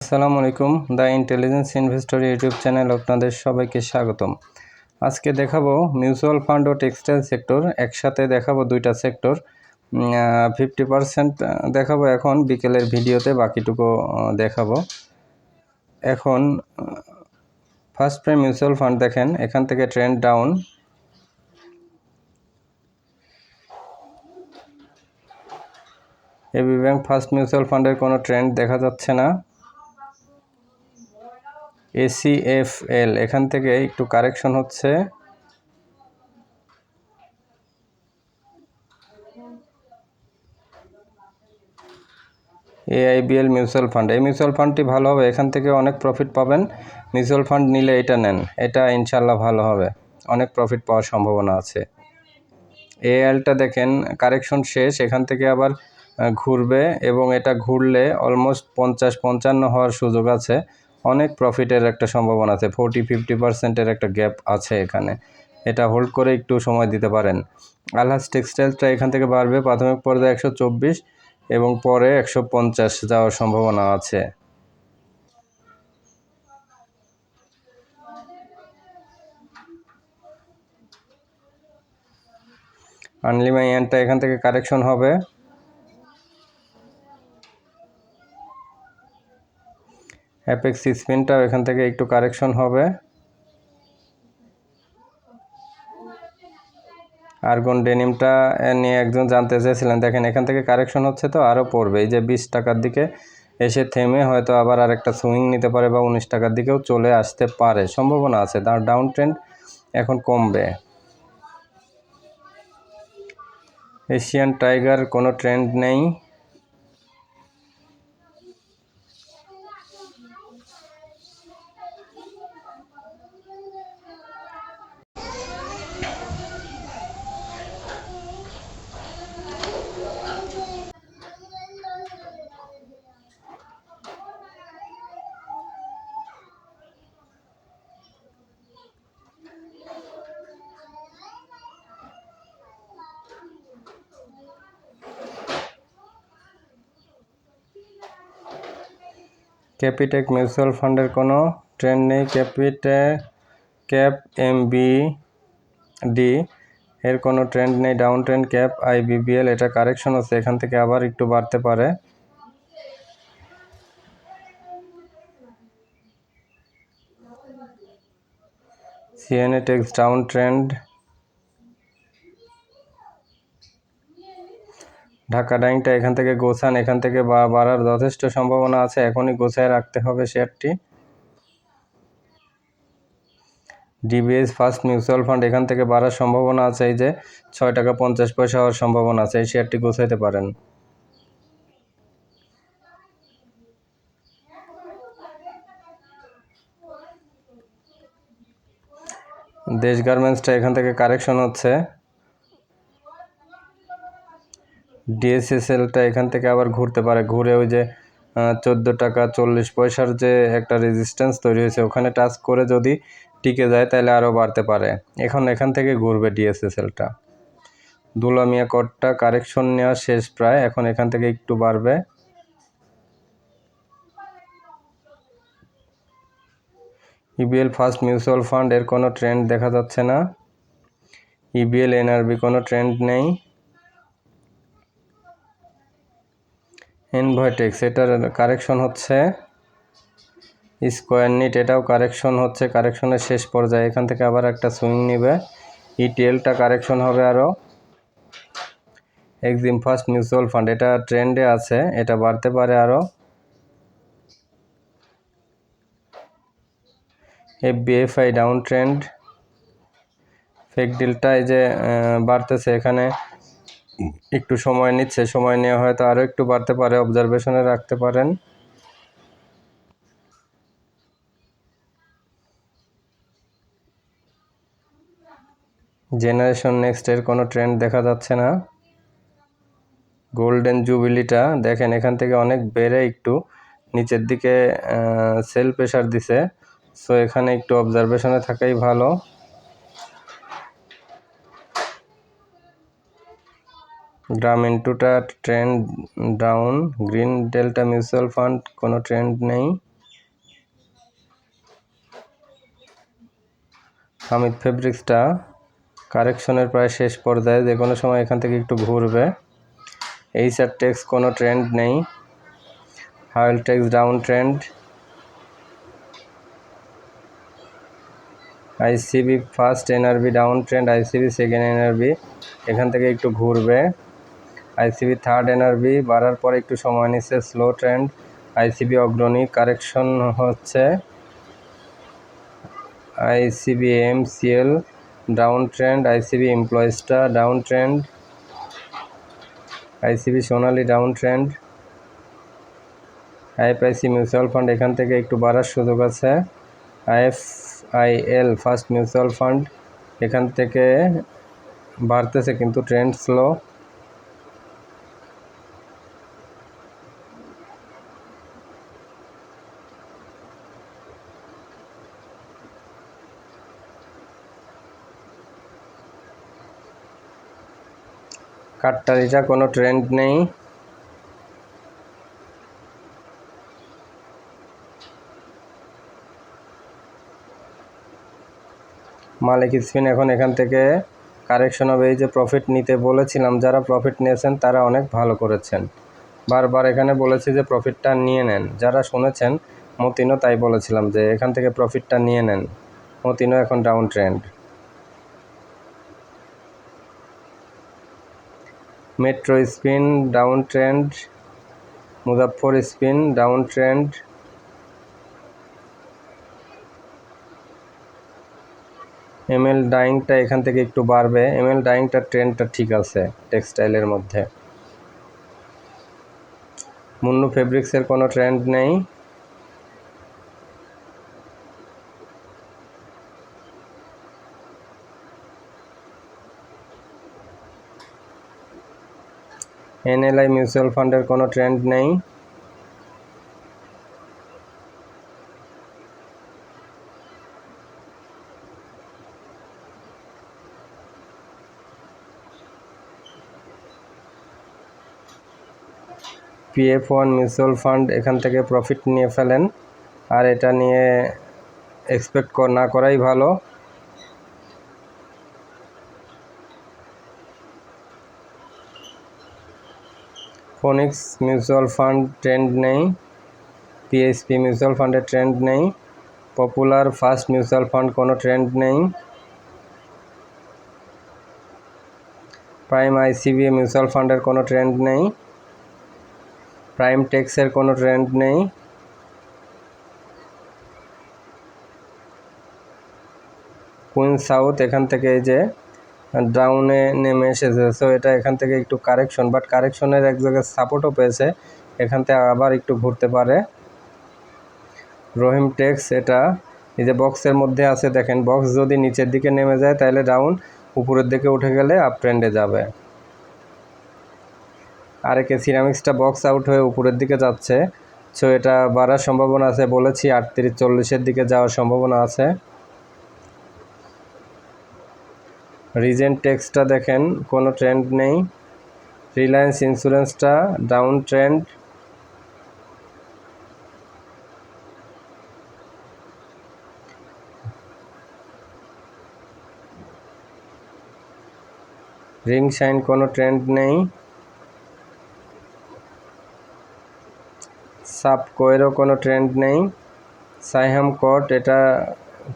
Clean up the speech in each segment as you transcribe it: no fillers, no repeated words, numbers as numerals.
আসসালামু আলাইকুম, the intelligence investor YouTube channel আপনাদের সবাইকে স্বাগতম। আজকে দেখাবো মিউচুয়াল ফান্ড ও টেক্সটাইল সেক্টর, একসাথে দেখাবো দুইটা সেক্টর। 50% দেখাবো এখন বিকেলের ভিডিওতে, বাকিটুকু দেখাবো এখন। ফার্স্ট প্রাইম মিউচুয়াল ফান্ড দেখেন, এখান থেকে trend down. AB bank first mutual ফান্ডের কোনো ট্রেন্ড দেখা যাচ্ছে না। ACFL এখান থেকে একটু কারেকশন হচ্ছে। AIBL মিউচুয়াল ফান্ড, এই মিউচুয়াল ফান্ডটি ভালো হবে, এখান থেকে অনেক প্রফিট পাবেন। মিউচুয়াল ফান্ড নিলে এটা নেন, এটা ইনশাল্লাহ ভালো হবে, অনেক প্রফিট পাওয়ার সম্ভাবনা আছে। AILটা দেখেন কারেকশন শেষ, এখান থেকে আবার ঘুরবে এবং এটা ঘুরলে অলমোস্ট 50-55 হওয়ার সুযোগ আছে, অনেক প্রফিটের একটা সম্ভাবনা আছে। 40-50%-এর একটা গ্যাপ আছে এখানে, এটা হোল্ড করে একটু সময় দিতে পারেন। আলহাজ টেক্সটাইলসটা এখান থেকে বাড়বে, প্রাথমিক পর্যায়ে 124 এবং পরে 150 যাওয়ার সম্ভাবনা আছে। আনলিমাইয়ানটা এখান থেকে কারেকশন হবে। অ্যাপেক্স স্পিনটাও এখান থেকে একটু কারেকশন হবে। আর্গন ডেনিমটা নিয়ে একজন জানতে চেয়েছিলেন, দেখেন এখান থেকে কারেকশন হচ্ছে, তো আরও পড়বে। এই যে 20 টাকার দিকে এসে থেমে হয়তো আবার আরেকটা সুইং নিতে পারে, বা 19 টাকার দিকেও চলে আসতে পারে, সম্ভাবনা আছে। তার ডাউন ট্রেন্ড এখন কমবে। এশিয়ান টাইগার কোনো ট্রেন্ড নেই। ক্যাপিটেক মিউচুয়াল ফান্ডের কোনো ট্রেন্ড নেই। ক্যাপ MBD এর কোনো ট্রেন্ড নেই, ডাউন ট্রেন্ড। ক্যাপ IBBL এটা কারেকশন হচ্ছে, এখান থেকে আবার একটু বাড়তে পারে। CNAটেক্স ডাউন ট্রেন্ড। ঢাকা ডাইংটা এখান থেকে গোছান, এখান থেকে বাড়ার যথেষ্ট সম্ভাবনা আছে, এখনই গোছায় রাখতে হবে শেয়ারটি। DBS ফার্স্ট মিউচুয়াল ফান্ড এখান থেকে বাড়ার সম্ভাবনা আছে, এই যে 6 টাকা 50 পয়সা হওয়ার সম্ভাবনা আছে, এই শেয়ারটি গোছাইতে পারেন। দেশ গার্মেন্টসটা এখান থেকে কারেকশন হচ্ছে। DSSLটা এখান থেকে আবার ঘুরতে পারে, ঘুরে ওই যে 14 টাকা 40 পয়সার যে একটা রেজিস্ট্যান্স তৈরি হয়েছে, ওখানে টাচ করে যদি টিকে যায় তাহলে আরও বাড়তে পারে। এখান থেকে ঘুরবে DSSLটা। দুলামিয়া কটটা কারেকশন নেওয়া শেষ প্রায়, এখন এখান থেকে একটু বাড়বে। EBL ফার্স্ট মিউচুয়াল ফান্ড এর কোনো ট্রেন্ড দেখা যাচ্ছে না। EBL NRB কোনো ট্রেন্ড নেই। এনভয়টেক্স এটার কারেকশন হচ্ছে। স্কোয়ার নিট এটাও কারেকশন হচ্ছে, কারেকশনের শেষ পর্যায়ে, এখান থেকে আবার একটা সুইং নিবে। ETLটা কারেকশন হবে আরও। এক্সিম ফার্স্ট মিউচুয়াল ফান্ড এটা ট্রেন্ডে আছে, এটা বাড়তে পারে আরও। FBFI down trend. ফেক ডিলটা এই যে বাড়তেছে, এখানে একটু সময় নিচ্ছে, সময় নেওয়া হয়তো আরও একটু বাড়তে পারে, অবজারভেশনে রাখতে পারেন। জেনারেশন নেক্সট এর কোনো ট্রেন্ড দেখা যাচ্ছে না। গোল্ডেন জুবিলিটা দেখেন এখান থেকে অনেক বেড়ে একটু নিচের দিকে সেল প্রেশার দিছে, সো এখানে একটু অবজারভেশনে থাকাই ভালো। গ্রামীণ টুটা trend down. Green delta mutual fund কোনো ট্রেন্ড নেই। হামিদ ফেব্রিক্সটা কারেকশনের প্রায় শেষ পর্যায়ে, যে কোনো সময় এখান থেকে একটু ঘুরবে। এইচআর টেক্স কোনো ট্রেন্ড নেই। Howell Tex down trend. ICB first NRB down trend, ICB second NRB এখান থেকে একটু ঘুরবে। আইসিবি থার্ড এনআরবি বাড়ার পরে একটু সময় নিচ্ছে, slow trend. ICB Agrani correction হচ্ছে। ICB MCL down trend, ICB এমপ্লয়েজটা down trend, ICB Sonali down trend. IFIC mutual fund এখান থেকে একটু বাড়ার সুযোগ আছে। আইএফআইএল ফার্স্ট মিউচুয়াল ফান্ড এখান থেকে বাড়তেছে কিন্তু ট্রেন্ড স্লো। কাট্টারিটা কোনো ট্রেন্ড নেই। মালিক স্পিন এখন এখান থেকে কারেকশন হবে। এই যে প্রফিট নিতে বলেছিলাম, যারা প্রফিট নিয়েছেন তারা অনেক ভালো করেছেন। বারবার এখানে বলেছি যে প্রফিটটা নিয়ে নেন, যারা শুনেছেন। মতিনও তাই বলেছিলাম যে এখান থেকে প্রফিটটা নিয়ে নেন। মতিনও এখন down trend. Metro Spin down trend, Muzaffar Spin down trend. ML ডাইংটা এখান থেকে একটু বাড়বে। এমএল ডাইংটার ট্রেন্ডটা ঠিক আছে টেক্সটাইলের মধ্যে। মুন্নু ফেব্রিক্সের কোনো ট্রেন্ড নেই। এনএলআই মিউচুয়াল ফান্ডের কোনো ট্রেন্ড নেই। PF1 মিউচুয়াল ফান্ড এখান থেকে প্রফিট নিয়ে ফেলেন, আর এটা নিয়ে এক্সপেক্ট না করাই ভালো। ফোনিক্স মিউচুয়াল ফান্ড ট্রেন্ড নেই। পিএসপি মিউচুয়াল ফান্ডের ট্রেন্ড নেই। পপুলার ফার্স্ট মিউচুয়াল ফান্ড কোনো ট্রেন্ড নেই। প্রাইম আইসিবি মিউচুয়াল ফান্ডের কোনো ট্রেন্ড নেই। প্রাইম টেক্সের কোনো ট্রেন্ড নেই। কুইন সাউথ এখান থেকে এই যে ডাউনে নেমে এসেছে, সো এটা এখান থেকে একটু কারেকশন, বাট কারেকশনের এক জায়গায় সাপোর্টও পেয়েছে, এখান থেকে আবার একটু ঘুরতে পারে। রহিম টেক্স এটা এই যে বক্সের মধ্যে আছে, দেখেন বক্স যদি নিচের দিকে নেমে যায় তাহলে ডাউন, উপরের দিকে উঠে গেলে আপ ট্রেন্ডে যাবে। আরেকে সিরামিক্সটা বক্স আউট হয়ে উপরের দিকে যাচ্ছে, সো এটা বাড়ার সম্ভাবনা আছে। বলেছি 38-40-এর দিকে যাওয়ার সম্ভাবনা আছে। রিজেন্ট টেক্সটা দেখেন কোনো ট্রেন্ড নেই। রিলায়েন্স ইন্স্যুরেন্সটা ডাউন ট্রেন্ড। রিং শাইন কোনো ট্রেন্ড নেই। সাবকোয়েরও কোনো ট্রেন্ড নেই। সাইহাম কট এটা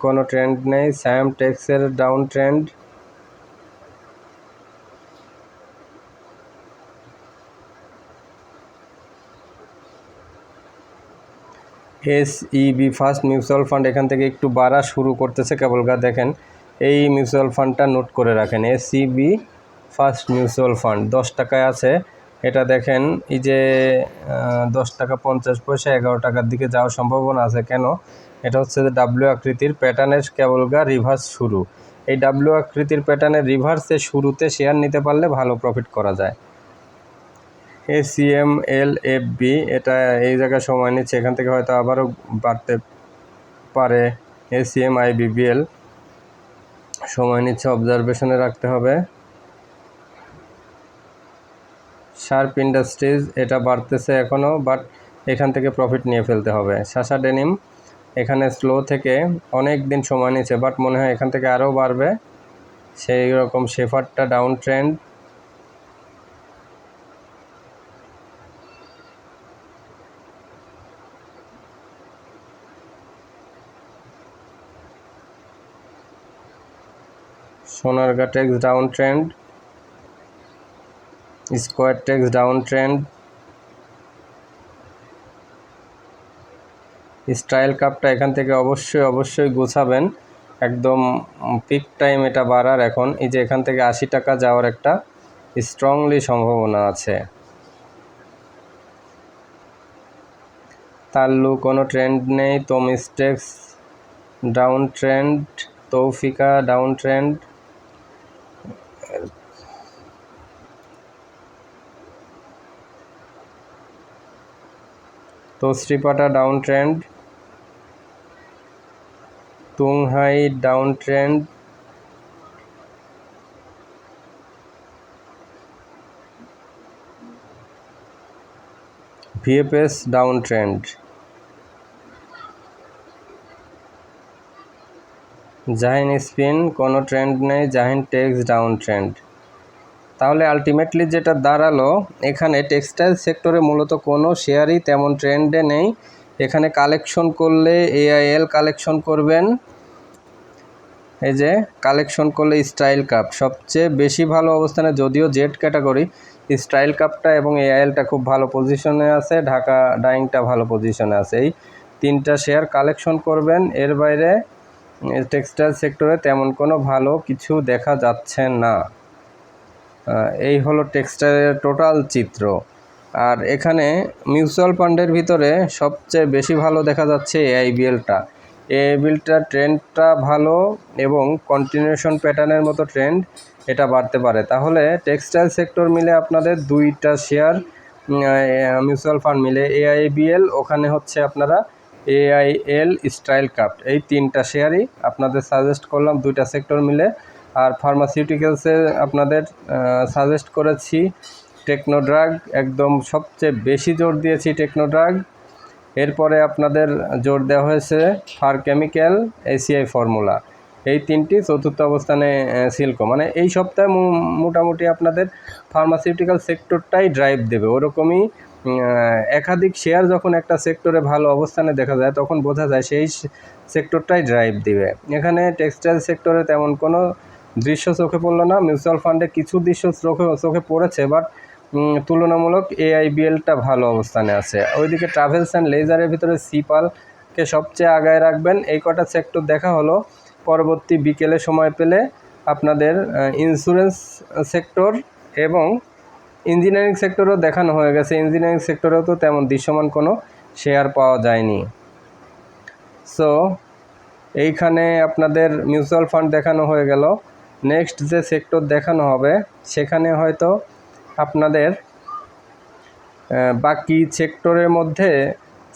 কোনো ট্রেন্ড নেই। সায়াম টেক্সের down trend. SEB first mutual fund এখান থেকে একটু বাড়া শুরু করতেছে কেবলগা, দেখেন এই মিউচুয়াল ফান্ডটা নোট করে রাখেন। এসইবি ফার্স্ট মিউচুয়াল ফান্ড 10 টাকায় আছে। এটা দেখেন এই যে 10 টাকা 50 পয়সা 11 টাকার দিকে যাওয়ার সম্ভাবনা আছে। কেন? এটা হচ্ছে যে ডাব্লিউ আকৃতির প্যাটার্নের কেবলগা রিভার্স শুরু। এই ডাব্লিউ আকৃতির প্যাটার্নের রিভার্সের শুরুতে শেয়ার নিতে পারলে ভালো প্রফিট করা যায়। ACMLFB এটা এই জায়গায় সময় নিচ্ছে, এখান থেকে হয়তো আবারও বাড়তে পারে। ACMIBBL সময় নিচ্ছে, অবজারভেশনে রাখতে হবে। শার্প ইন্ডাস্ট্রিজ এটা বাড়তেছে এখনও, বাট এখান থেকে প্রফিট নিয়ে ফেলতে হবে। শাসা ডেনিম এখানে স্লো থেকে অনেক দিন সময় নিয়েছে, বাট মনে হয় এখান থেকে আরও বাড়বে। সেই রকম শেফার্ডটা down trend, Sonargaon Tex down trend, Square Tex down trend, স্টাইল কাপটা এখান থেকে অবশ্যই গোছাবেন, একদম পিক টাইম এটা বাড়ার। এখন এই যে এখান থেকে 80 টাকা যাওয়ার একটা স্ট্রংলি সম্ভাবনা আছে। তাল্লু কোনো ট্রেন্ড নেই, তোমিস্টেক্স down trend, Taufika down trend, তসরিপাটা down trend, Tung Hai down trend, VFS down trend, Zaheen Spin কোনো ট্রেন্ড নেই, জাহিন টেক্স ডাউন ট্রেন্ড। তাহলে আলটিমেটলি যেটা দাঁড়ালো, এখানে টেক্সটাইল সেক্টরে মূলত কোনো শেয়ারই তেমন ট্রেন্ডে নেই। এখানে কালেকশন করলে এআইএল কালেকশন করবেন, এই যে কালেকশন করলে স্টাইল কাপ সবচেয়ে বেশি ভালো অবস্থানে, যদিও জেড ক্যাটাগরি, স্টাইল কাপটা এবং এআইএলটা খুব ভালো পজিশনে আছে, ঢাকা ডাইংটা ভালো পজিশনে আছে। এই তিনটা শেয়ার কালেকশন করবেন। এর বাইরে টেক্সটাইল সেক্টরে তেমন কোনো ভালো কিছু দেখা যাচ্ছে না। এই হলো টেক্সটাইলের টোটাল চিত্র। আর এখানে মিউচুয়াল ফান্ডের ভিতরে সবচেয়ে বেশি ভালো দেখা যাচ্ছে এআইবিএলটা। এআইবিএলটার ট্রেন্ডটা ভালো এবং কন্টিনিউশন প্যাটার্নের মতো ট্রেন্ড, এটা বাড়তে পারে। তাহলে টেক্সটাইল সেক্টর মিলে আপনাদের দুইটা শেয়ার মিউচুয়াল ফান্ড মিলে এআইবিএল, ওখানে হচ্ছে আপনারা এআইএল, স্টাইল কাপ, এই তিনটা শেয়ারই আপনাদের সাজেস্ট করলাম দুইটা সেক্টর মিলে। আর ফার্মাসিউটিক্যালসে আপনাদের সাজেস্ট করেছি টেকনোড্রাগ, একদম সবচেয়ে বেশি জোর দিয়েছি টেকনোড্রাগ। এরপরে আপনাদের জোর দেওয়া হয়েছে ফার কেমিক্যাল, এসিআই ফর্মুলা, এই তিনটি চতুর্থ অবস্থানে সিলকো। মানে এই সপ্তাহে মোটামুটি আপনাদের ফার্মাসিউটিক্যাল সেক্টরটাই ড্রাইভ দেবে। ওরকমই একাধিক শেয়ার যখন একটা সেক্টরে ভালো অবস্থানে দেখা যায়, তখন বোঝা যায় সেই সেক্টরটাই ড্রাইভ দিবে। এখানে টেক্সটাইল সেক্টরে তেমন কোনো দৃশ্য চোখে পড়লো না। মিউচুয়াল ফান্ডে কিছু দৃশ্য চোখে পড়েছে, বাট তুলনামূলক এআইবিএলটা ভালো অবস্থানে আছে। ওইদিকে ট্রাভেলস অ্যান্ড লেজারের ভিতরে সিপালকে সবচেয়ে আগায় রাখবেন। এই কটা সেক্টর দেখা হলো। পরবর্তী বিকেলে সময় পেলে আপনাদের ইন্স্যুরেন্স সেক্টর এবং ইঞ্জিনিয়ারিং সেক্টরও দেখানো হয়ে গেছে। ইঞ্জিনিয়ারিং সেক্টরেও তো তেমন দৃশ্যমান কোনো শেয়ার পাওয়া যায়নি। সো এইখানে আপনাদের মিউচুয়াল ফান্ড দেখানো হয়ে গেল। নেক্সট যে সেক্টর দেখানো হবে, সেখানে হয়তো আপনাদের বাকি সেক্টরের মধ্যে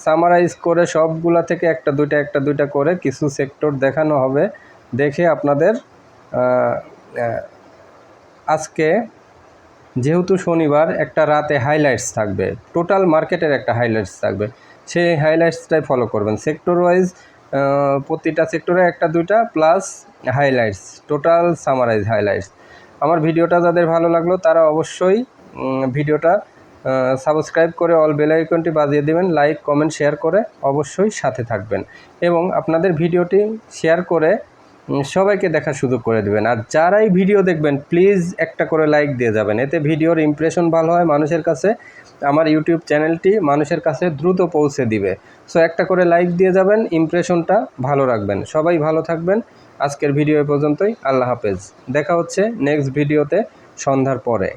সামারাইজ করে সবগুলা থেকে একটা দুইটা করে কিছু সেক্টর দেখানো হবে। দেখে আপনাদের আজকে যেহেতু শনিবার, একটা রাতে হাইলাইটস থাকবে, টোটাল মার্কেটের একটা হাইলাইটস থাকবে, সেই হাইলাইটসটাই ফলো করবেন। সেক্টর ওয়াইজ প্রতিটা সেক্টরে একটা দুইটা plus highlights, total summarise highlights. আমার ভিডিওটা যাদের ভালো লাগলো তারা অবশ্যই ভিডিওটা সাবস্ক্রাইব করে অল বেল আইকনটি বাজিয়ে দেবেন, লাইক কমেন্ট শেয়ার করে অবশ্যই সাথে থাকবেন এবং আপনাদের ভিডিওটি শেয়ার করে সবাইকে দেখার সুযোগ করে দেবেন। আর যারাই ভিডিও দেখবেন প্লিজ একটা করে লাইক দিয়ে যাবেন, এতে ভিডিওর ইমপ্রেশন ভালো হয় মানুষের কাছে, আমার ইউটিউব চ্যানেলটি মানুষের কাছে দ্রুত পৌঁছে দিবে। সো একটা করে লাইক দিয়ে যাবেন, ইমপ্রেশনটা ভালো রাখবেন। সবাই ভালো থাকবেন। আজকের ভিডিও এ পর্যন্তই। আল্লাহ হাফেজ। দেখা হচ্ছে নেক্সট ভিডিওতে সন্ধ্যার পরে।